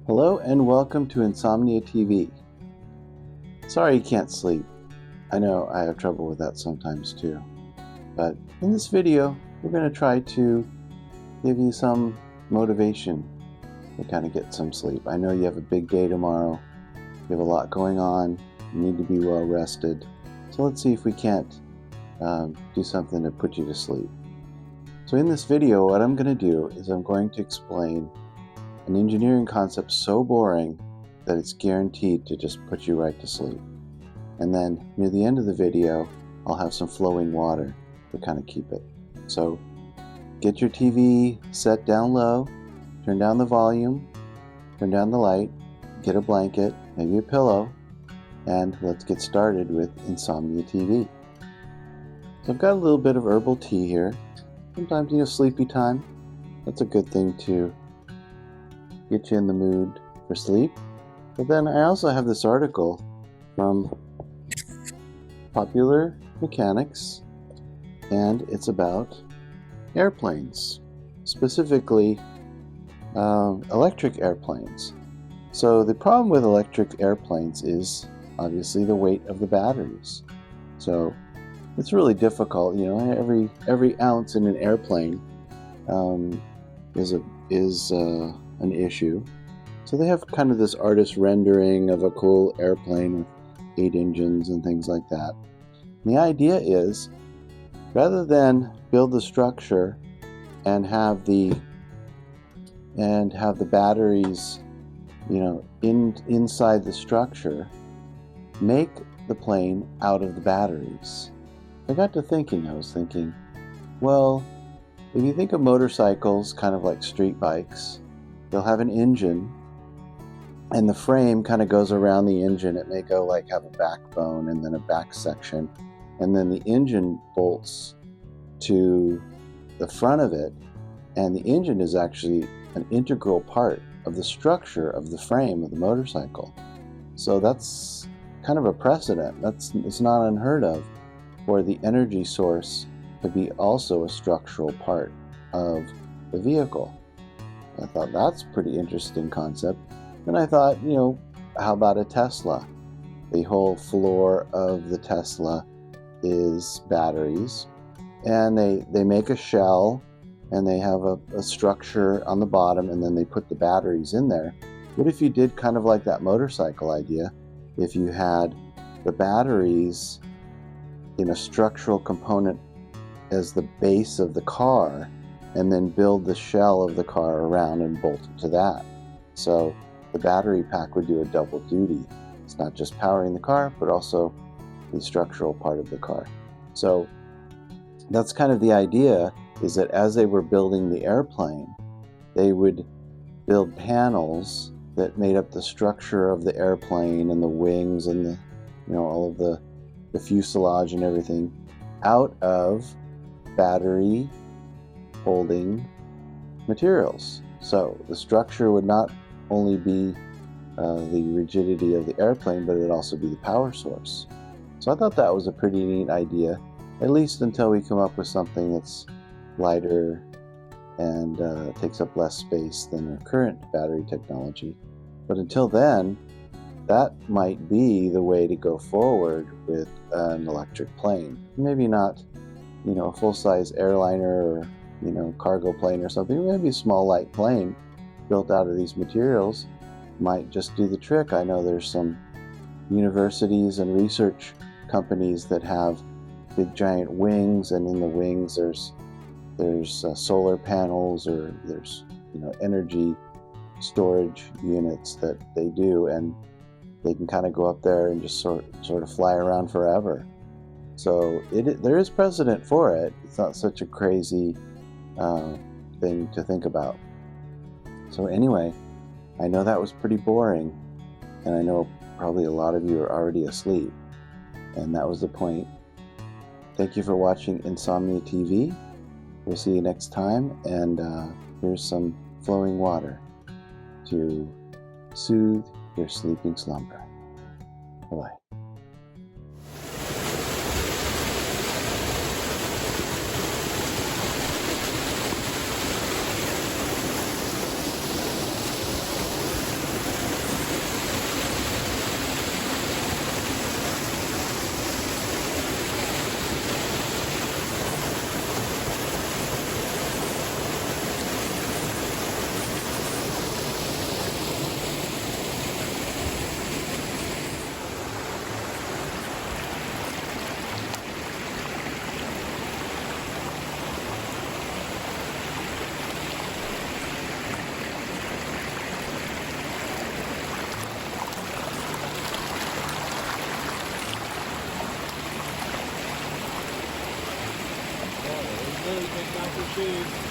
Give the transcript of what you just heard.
Hello and welcome to Insomnia TV. Sorry you can't sleep. I know I have trouble with that sometimes too. But in this video, we're going to try to give you some motivation to kind of get some sleep. I know you have a big day tomorrow. You have a lot going on. You need to be well rested. So let's see if we can't do something to put you to sleep. So in this video, what I'm going to do is I'm going to explain an engineering concept so boring that it's guaranteed to just put you right to sleep. And then near the end of the video, I'll have some flowing water to kind of keep it. So get your TV set down low, turn down the volume, turn down the light, get a blanket, maybe a pillow, and let's get started with Insomnia TV. So I've got a little bit of herbal tea here. Sometimes, sleepy time, that's a good thing to get you in the mood for sleep. But then I also have this article from Popular Mechanics, and it's about airplanes, specifically electric airplanes. So the problem with electric airplanes is obviously the weight of the batteries. So it's really difficult. Every ounce in an airplane is an issue. So they have kind of this artist rendering of a cool airplane with 8 engines and things like that. And the idea is, rather than build the structure and have the batteries, inside the structure, make the plane out of the batteries. I was thinking, well, if you think of motorcycles kind of like street bikes, they'll have an engine, and the frame kind of goes around the engine. It may go have a backbone and then a back section, and then the engine bolts to the front of it, and the engine is actually an integral part of the structure of the frame of the motorcycle. So that's kind of a precedent. It's not unheard of for the energy source to be also a structural part of the vehicle. I thought that's a pretty interesting concept. And I thought, how about a Tesla? The whole floor of the Tesla is batteries, and they make a shell, and they have a structure on the bottom, and then they put the batteries in there. What if you did kind of like that motorcycle idea? If you had the batteries in a structural component as the base of the car, and then build the shell of the car around and bolt it to that. So the battery pack would do a double duty. It's not just powering the car, but also the structural part of the car. So that's kind of the idea, is that as they were building the airplane, they would build panels that made up the structure of the airplane and the wings and the, all of the fuselage and everything out of battery holding materials. So the structure would not only be the rigidity of the airplane, but it would also be the power source. So I thought that was a pretty neat idea, at least until we come up with something that's lighter and takes up less space than our current battery technology. But until then, that might be the way to go forward with an electric plane. Maybe not, a full-size airliner or, cargo plane or something. Maybe a small light plane built out of these materials might just do the trick. I know there's some universities and research companies that have big giant wings, and in the wings there's solar panels, or there's energy storage units that they do, and they can kind of go up there and just sort of fly around forever. So there is precedent for it. It's not such a crazy thing to think about. So anyway, I know that was pretty boring, and I know probably a lot of you are already asleep, and that was the point. Thank you for watching Insomnia TV. We'll see you next time, and here's some flowing water to soothe your sleeping slumber. Bye-bye. speed.